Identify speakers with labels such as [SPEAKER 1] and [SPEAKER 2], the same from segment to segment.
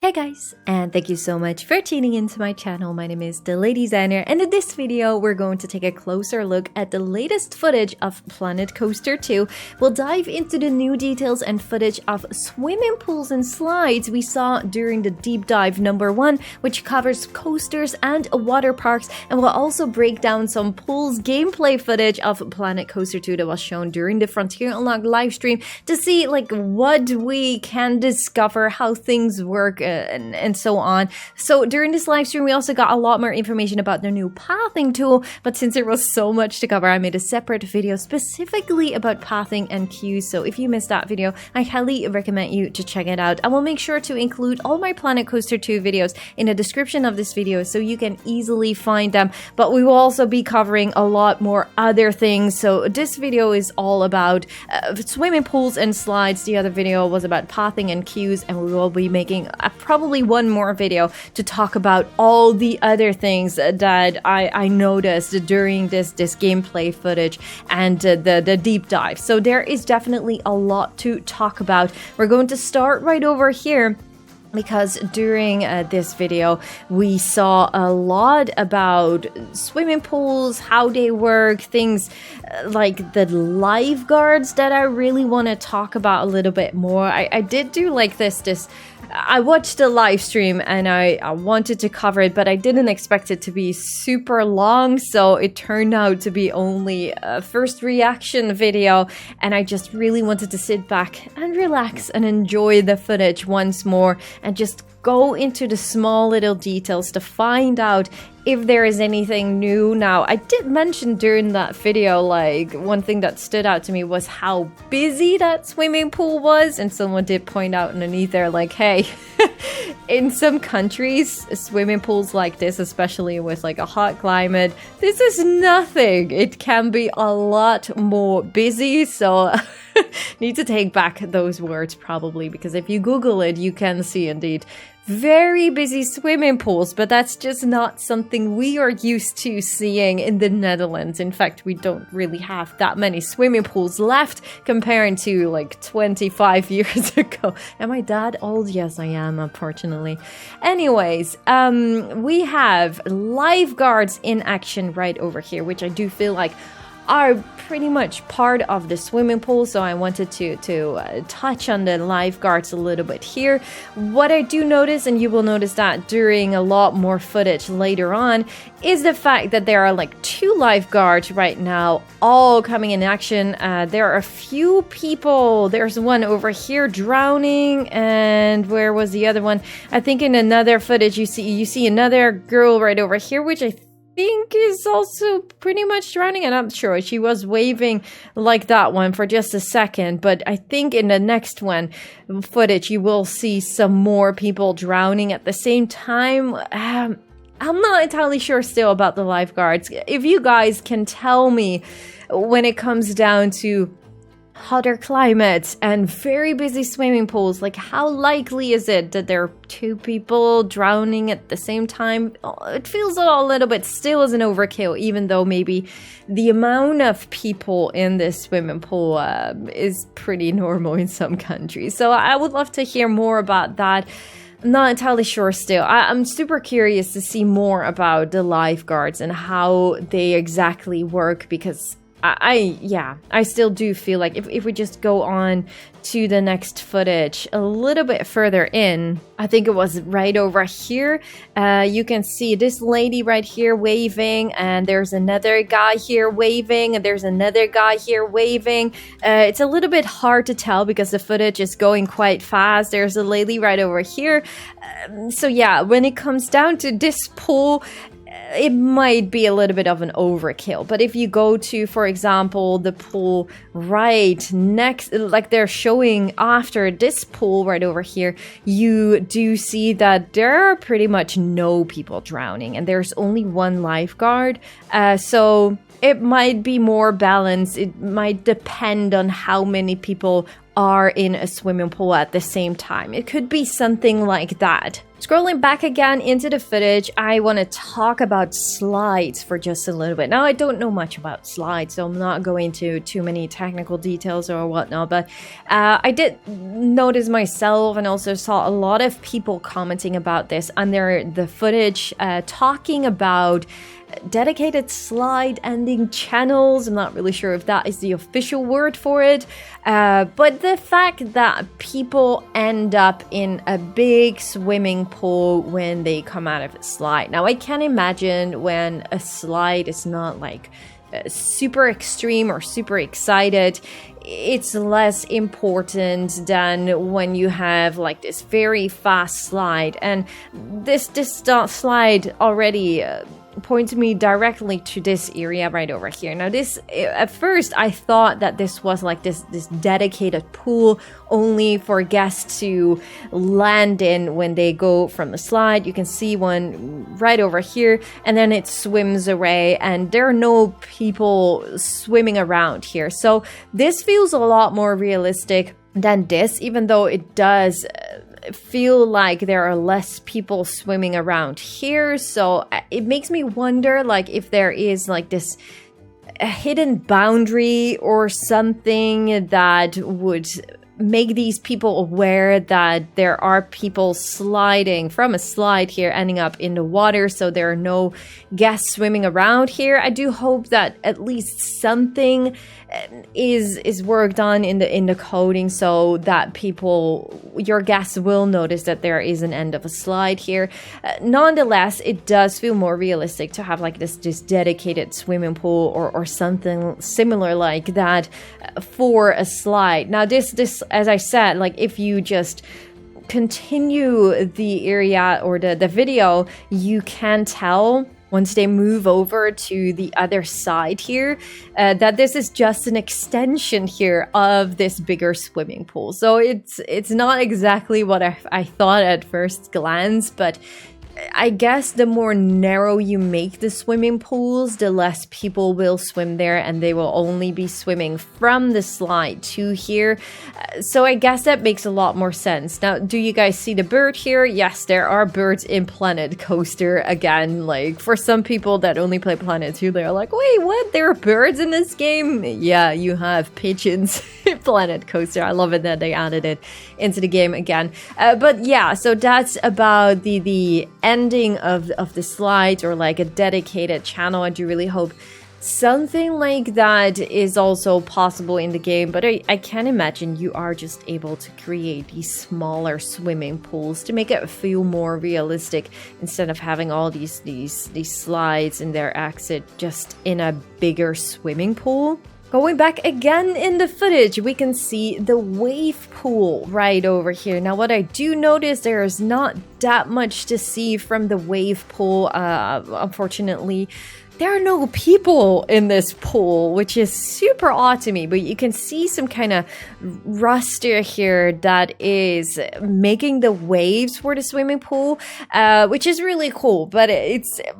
[SPEAKER 1] Hey guys, and thank you so much for tuning into my channel. My name is DeLady, and in this video we're going to take a closer look at the latest footage of Planet Coaster 2. We'll dive into the new details and footage of swimming pools and slides we saw during the deep dive number 1, which covers coasters and water parks, and we'll also break down some pools gameplay footage of Planet Coaster 2 that was shown during the Frontier Unlocked livestream to see what we can discover, how things work, and so on. So during this live stream, we also got a lot more information about the new pathing tool, but since there was so much to cover, I made a separate video specifically about pathing and queues. So if you missed that video, I highly recommend you to check it out. I will make sure to include all my Planet Coaster 2 videos in the description of this video so you can easily find them, but we will also be covering a lot more other things. So this video is all about swimming pools and slides. The other video was about pathing and queues, and we will be making probably one more video to talk about all the other things that I noticed during this gameplay footage and the deep dive. So there is definitely a lot to talk about. We're going to start right over here, because during this video we saw a lot about swimming pools, how they work, things like the lifeguards that I really want to talk about a little bit more. I did do I watched the live stream and I wanted to cover it, but I didn't expect it to be super long, so it turned out to be only a first reaction video, and I just really wanted to sit back and relax and enjoy the footage once more and just go into the small little details to find out if there is anything new. Now, I did mention during that video, one thing that stood out to me was how busy that swimming pool was, and someone did point out underneath there, hey, in some countries, swimming pools like this, especially with a hot climate, this is nothing. It can be a lot more busy, so need to take back those words probably, because if you Google it, you can see indeed very busy swimming pools, but that's just not something we are used to seeing in the Netherlands. In fact, we don't really have that many swimming pools left comparing to 25 years ago. Am I that old? Yes, I am, unfortunately. Anyways, we have lifeguards in action right over here, which I do feel are pretty much part of the swimming pool, so I wanted to touch on the lifeguards a little bit here. What I do notice, and you will notice that during a lot more footage later on, is the fact that there are 2 lifeguards right now all coming in action. There are a few people. There's one over here drowning, and where was the other one? I think in another footage you see another girl right over here, which I think is also pretty much drowning, and I'm sure she was waving like that one for just a second, but I think in the next one footage you will see some more people drowning at the same time. I'm not entirely sure still about the lifeguards. If you guys can tell me, when it comes down to hotter climates and very busy swimming pools, how likely is it that there are 2 people drowning at the same time? It feels a little bit still as an overkill, even though maybe the amount of people in this swimming pool is pretty normal in some countries. So I would love to hear more about that. I'm not entirely sure still. I'm super curious to see more about the lifeguards and how they exactly work, because I still do feel if we just go on to the next footage a little bit further in, I think it was right over here, you can see this lady right here waving, and there's another guy here waving, and there's another guy here waving. It's a little bit hard to tell because the footage is going quite fast. There's a lady right over here. So yeah, when it comes down to this pool, it might be a little bit of an overkill. But if you go to, for example, the pool right next, they're showing after this pool right over here, you do see that there are pretty much no people drowning, and there's only 1 lifeguard. So it might be more balanced. It might depend on how many people are in a swimming pool at the same time. It could be something like that. Scrolling back again into the footage, I want to talk about slides for just a little bit. Now, I don't know much about slides, so I'm not going to too many technical details or whatnot, but I did notice myself and also saw a lot of people commenting about this under the footage, talking about dedicated slide ending channels. I'm not really sure if that is the official word for it, but the fact that people end up in a big swimming pool when they come out of a slide. Now, I can imagine when a slide is not like super extreme or super excited, it's less important than when you have like this very fast slide. And this slide already points me directly to this area right over here. Now this, at first I thought that this was like this dedicated pool only for guests to land in when they go from the slide. You can see one right over here, and then it swims away, and there are no people swimming around here. So this feels a lot more realistic than this, even though it does feel like there are less people swimming around here. So it makes me wonder, like, if there is like this a hidden boundary or something that would make these people aware that there are people sliding from a slide here ending up in the water, so there are no guests swimming around here. I do hope that at least something is worked on in the coding so that your guests will notice that there is an end of a slide here. Nonetheless, it does feel more realistic to have like this dedicated swimming pool or something similar like that for a slide. Now this as I said, like, if you just continue the area or the video, you can tell once they move over to the other side here, that this is just an extension here of this bigger swimming pool. So it's not exactly what I thought at first glance, but I guess the more narrow you make the swimming pools, the less people will swim there, and they will only be swimming from the slide to here. So I guess that makes a lot more sense. Now, do you guys see the bird here? Yes, there are birds in Planet Coaster again. Like, for some people that only play Planet 2, they're like, wait, what? There are birds in this game? Yeah, you have pigeons in Planet Coaster. I love it that they added it into the game again. But yeah, so that's about the ending of the slides, or like a dedicated channel. I do really hope something like that is also possible in the game, but I can imagine you are just able to create these smaller swimming pools to make it feel more realistic, instead of having all these slides and their exit just in a bigger swimming pool. Going back again in the footage, we can see the wave pool right over here. Now, what I do notice, there is not that much to see from the wave pool. Unfortunately, there are no people in this pool, which is super odd to me, but you can see some kind of raster here that is making the waves for the swimming pool, which is really cool, but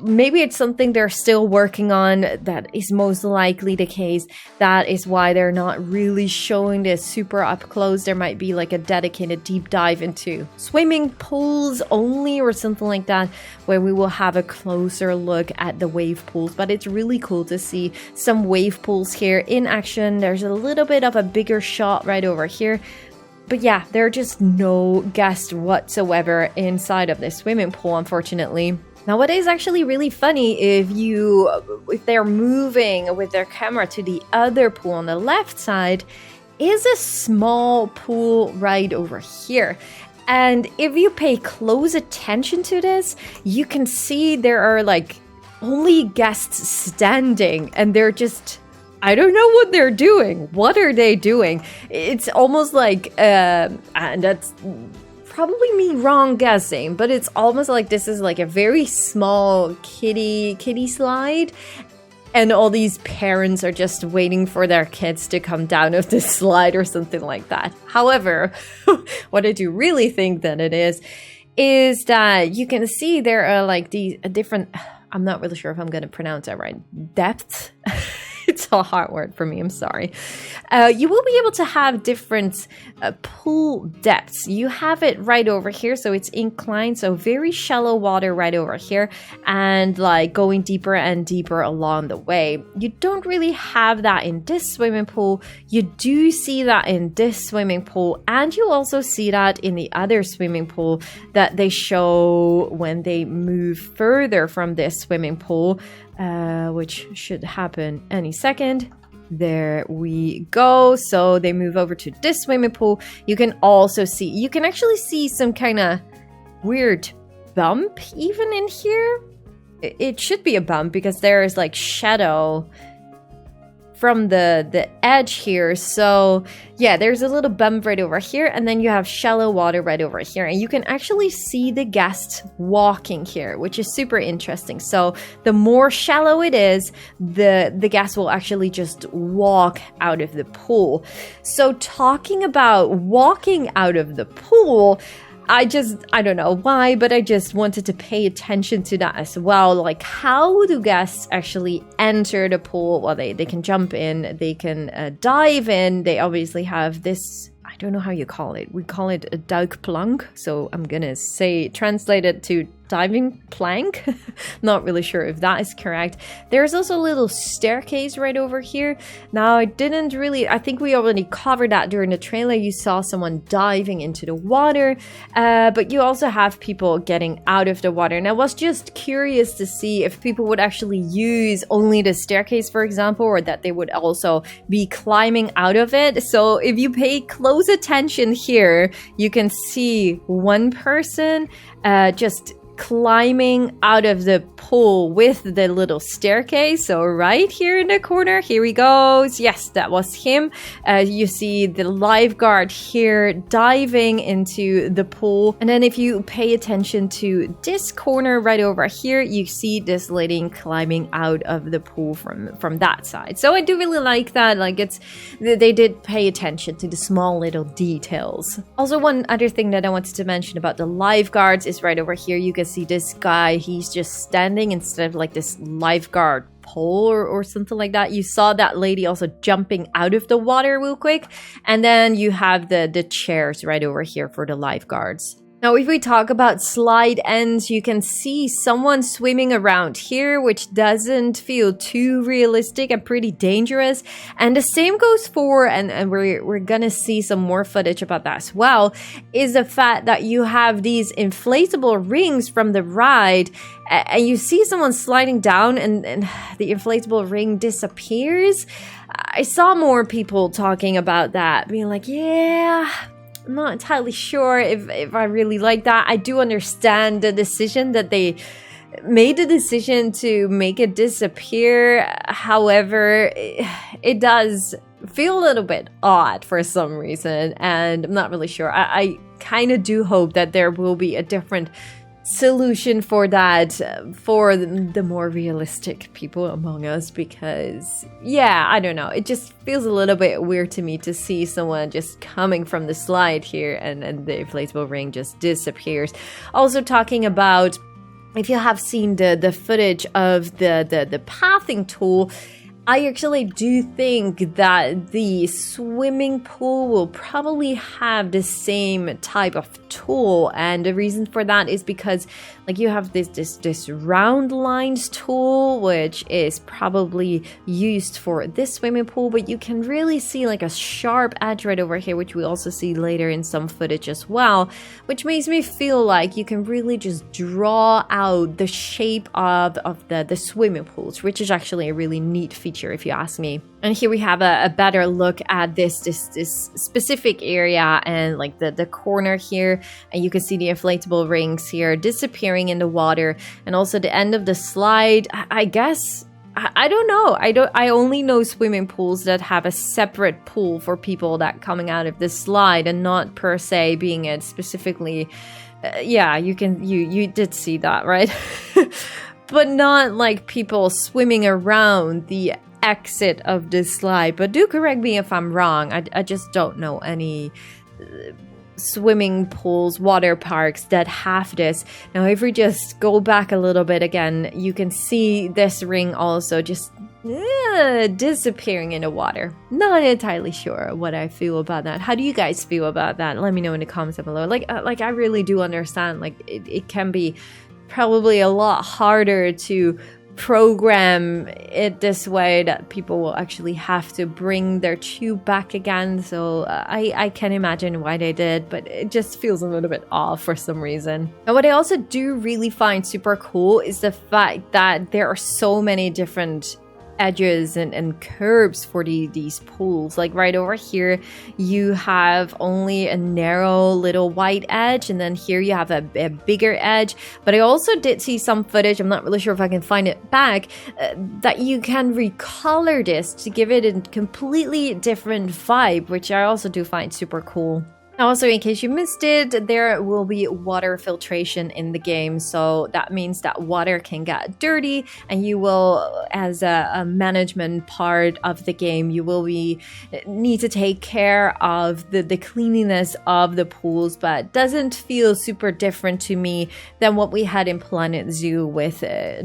[SPEAKER 1] maybe it's something they're still working on. That is most likely the case. That is why they're not really showing this super up close. There might be like a dedicated deep dive into swimming pools only or something like that, where we will have a closer look at the wave pools. But it's really cool to see some wave pools here in action. There's a little bit of a bigger shot right over here. But yeah, there are just no guests whatsoever inside of this swimming pool, unfortunately. Now, what is actually really funny, if they're moving with their camera to the other pool on the left side, is a small pool right over here. And if you pay close attention to this, you can see there are like only guests standing, and they're just, I don't know what they're doing. What are they doing? It's almost like, and that's probably me wrong guessing, but it's almost like this is like a very small kiddie slide, and all these parents are just waiting for their kids to come down of this slide or something like that. However, what I do really think that it is that you can see there are like these different, I'm not really sure if I'm going to pronounce that right, depths It's a hard word for me, I'm sorry. You will be able to have different pool depths. You have it right over here, so it's inclined, so very shallow water right over here, and like going deeper and deeper along the way. You don't really have that in this swimming pool. You do see that in this swimming pool, and you also see that in the other swimming pool that they show when they move further from this swimming pool, which should happen any second. There we go. So they move over to this swimming pool. You can also see, you can actually see some kind of weird bump even in here. It should be a bump because there is like shadow from the edge here. So yeah, there's a little bump right over here, and then you have shallow water right over here, and you can actually see the guests walking here, which is super interesting. So the more shallow it is, the guests will actually just walk out of the pool. So talking about walking out of the pool, I don't know why, but I just wanted to pay attention to that as well. Like, how do guests actually enter the pool? Well, they can jump in, they can dive in. They obviously have this, I don't know how you call it. We call it a duikplank. So I'm gonna say, translate it to diving plank. Not really sure if that is correct. There's also a little staircase right over here. Now, I think we already covered that during the trailer. You saw someone diving into the water, but you also have people getting out of the water. And I was just curious to see if people would actually use only the staircase, for example, or that they would also be climbing out of it. So if you pay close attention here, you can see one person just climbing out of the pool with the little staircase. So right here in the corner, here he goes. Yes, that was him. You see the lifeguard here diving into the pool. And then if you pay attention to this corner right over here, you see this lady climbing out of the pool from that side. So I do really like that. Like, they did pay attention to the small little details. Also, one other thing that I wanted to mention about the lifeguards is right over here. You can see this guy, he's just standing instead of like this lifeguard pole or something like that. You saw that lady also jumping out of the water real quick, and then you have the chairs right over here for the lifeguards. Now, if we talk about slide ends, you can see someone swimming around here, which doesn't feel too realistic and pretty dangerous. And the same goes for, and we're gonna see some more footage about that as well, is the fact that you have these inflatable rings from the ride, and you see someone sliding down and the inflatable ring disappears. I saw more people talking about that, being like, yeah, I'm not entirely sure if I really like that. I do understand the decision that they made, the decision to make it disappear. However, it does feel a little bit odd for some reason, and I'm not really sure. I kind of do hope that there will be a different solution for that, for the more realistic people among us, because yeah, I don't know, it just feels a little bit weird to me to see someone just coming from the slide here and the inflatable ring just disappears. Also, talking about, if you have seen the footage of the pathing tool, I actually do think that the swimming pool will probably have the same type of tool, and the reason for that is because, like, you have this round lines tool, which is probably used for this swimming pool, but you can really see like a sharp edge right over here, which we also see later in some footage as well, which makes me feel like you can really just draw out the shape of the swimming pools, which is actually a really neat feature if you ask me. And here we have a better look at this specific area, and like the corner here, and you can see the inflatable rings here disappearing in the water, and also the end of the slide. I guess I don't know. I only know swimming pools that have a separate pool for people that coming out of the slide, and not per se being it specifically. Yeah, you did see that, right? But not like people swimming around the exit of this slide. But do correct me if I'm wrong. I just don't know any swimming pools, water parks that have this. Now, if we just go back a little bit again, you can see this ring also just disappearing in the water. Not entirely sure what I feel about that. How do you guys feel about that? Let me know in the comments down below. Like I really do understand, like it can be probably a lot harder to program it this way, that people will actually have to bring their tube back again. So I can imagine why they did, but it just feels a little bit off for some reason. And what I also do really find super cool is the fact that there are so many different edges and curves for these pools. Like right over here you have only a narrow little white edge, and then here you have a bigger edge. But I also did see some footage, I'm not really sure if I can find it back, that you can recolor this to give it a completely different vibe, which I also do find super cool. Also, in case you missed it, there will be water filtration in the game, so that means that water can get dirty, and you will, as a management part of the game, you will need to take care of the cleanliness of the pools. But doesn't feel super different to me than what we had in Planet Zoo with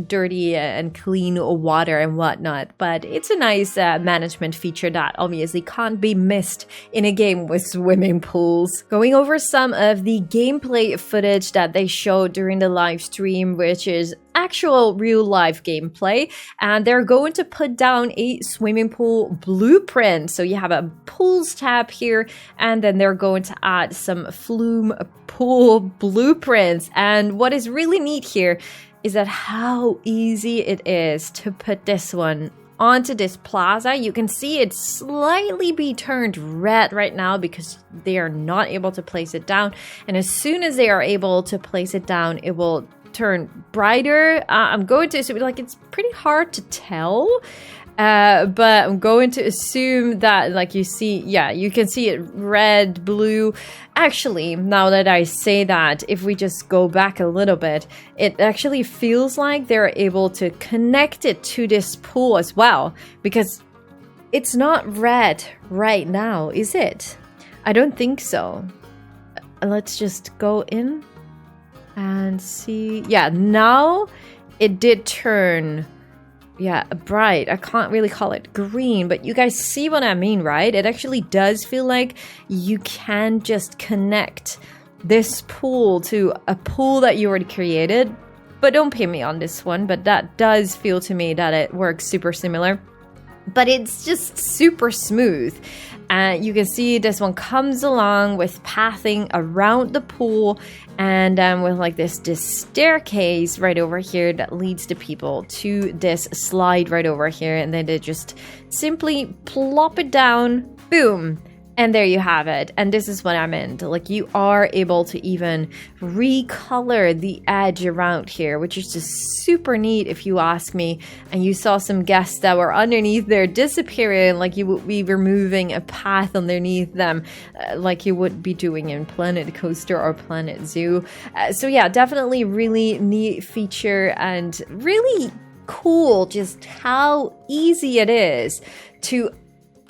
[SPEAKER 1] dirty and clean water and whatnot. But it's a nice management feature that obviously can't be missed in a game with swimming pools. Going over some of the gameplay footage that they showed during the live stream, which is actual real life gameplay, and they're going to put down a swimming pool blueprint. So you have a pools tab here, and then they're going to add some flume pool blueprints. And what is really neat here is that how easy it is to put this one onto this plaza. You can see it slightly be turned red right now because they are not able to place it down, and as soon as they are able to place it down, it will turn brighter. I'm going to assume, like, it's pretty hard to tell, but I'm going to assume that, like, you see, yeah, you can see it red, blue. Actually, now that I say that, if we just go back a little bit, it actually feels like they're able to connect it to this pool as well, because it's not red right now, is it? I don't think so. Let's just go in and see. Yeah, now it did turn, yeah, bright. I can't really call it green, but you guys see what I mean, right? It actually does feel like you can just connect this pool to a pool that you already created. But don't pay me on this one, but that does feel to me that it works super similar. But it's just super smooth. And you can see this one comes along with pathing around the pool, and with like this staircase right over here that leads the people to this slide right over here, and then they just simply plop it down, boom. And there you have it. And this is what I meant. Like, you are able to even recolor the edge around here, which is just super neat if you ask me. And you saw some guests that were underneath there disappearing, like you would be removing a path underneath them, like you would be doing in Planet Coaster or Planet Zoo. So yeah, definitely really neat feature, and really cool just how easy it is to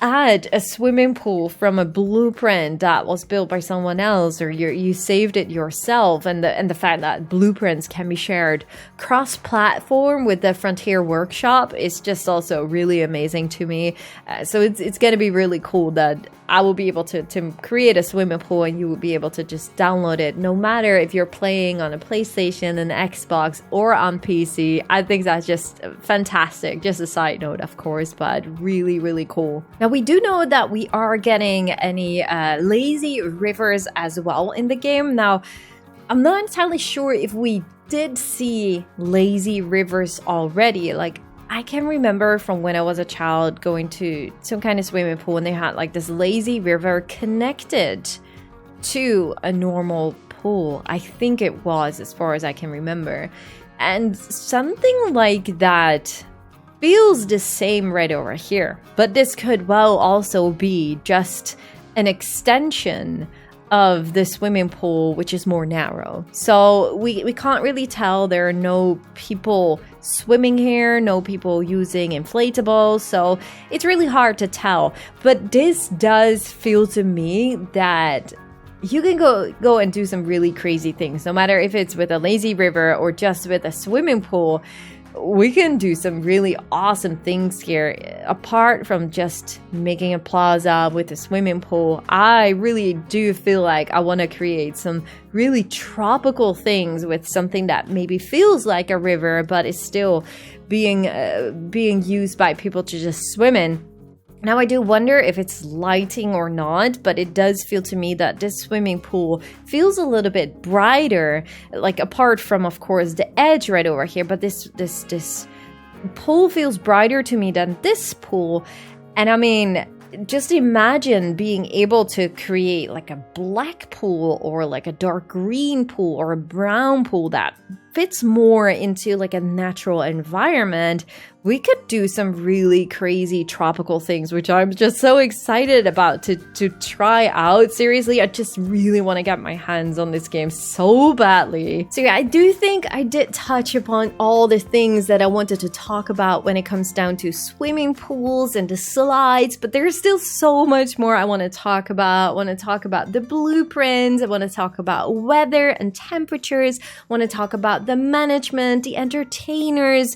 [SPEAKER 1] add a swimming pool from a blueprint that was built by someone else, or you saved it yourself, and the fact that blueprints can be shared cross-platform with the Frontier Workshop is just also really amazing to me. So it's gonna be really cool that I will be able to create a swimming pool, and you will be able to just download it no matter if you're playing on a PlayStation, an Xbox, or on PC. I think that's just fantastic. Just a side note, of course, but really, really cool. Now, we do know that we are getting any lazy rivers as well in the game. Now, I'm not entirely sure if we did see lazy rivers already. Like, I can remember from when I was a child going to some kind of swimming pool, and they had like this lazy river connected to a normal pool. I think it was, as far as I can remember. And something like that feels the same right over here. But this could well also be just an extension of the swimming pool, which is more narrow. So we can't really tell. There are no people swimming here, no people using inflatables, so it's really hard to tell. But this does feel to me that you can go and do some really crazy things, no matter if it's with a lazy river or just with a swimming pool. We can do some really awesome things here. Apart from just making a plaza with a swimming pool, I really do feel like I want to create some really tropical things with something that maybe feels like a river but is still being used by people to just swim in. Now, I do wonder if it's lighting or not, but it does feel to me that this swimming pool feels a little bit brighter, like apart from, of course, the edge right over here. But this pool feels brighter to me than this pool. And I mean, just imagine being able to create like a black pool or like a dark green pool or a brown pool that fits more into like a natural environment. We could do some really crazy tropical things, which I'm just so excited about to try out. Seriously, I just really want to get my hands on this game so badly. So yeah, I do think I did touch upon all the things that I wanted to talk about when it comes down to swimming pools and the slides, but there's still so much more I want to talk about. I want to talk about the blueprints. I want to talk about weather and temperatures. I want to talk about the management, the entertainers,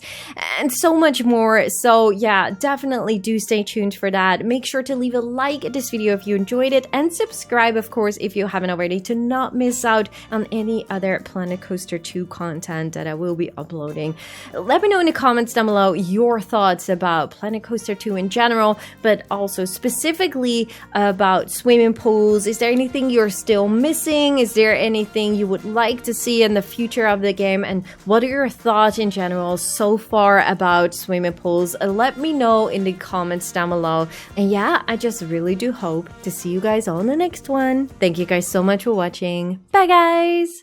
[SPEAKER 1] and so much more. So yeah, definitely do stay tuned for that. Make sure to leave a like at this video if you enjoyed it, and subscribe, of course, if you haven't already, to not miss out on any other Planet Coaster 2 content that I will be uploading. Let me know in the comments down below your thoughts about Planet Coaster 2 in general, but also specifically about swimming pools. Is there anything you're still missing? Is there anything you would like to see in the future of the game? And what are your thoughts in general so far about swimming pools? Let me know in the comments down below. And yeah, I just really do hope to see you guys all in the next one. Thank you guys so much for watching. Bye guys!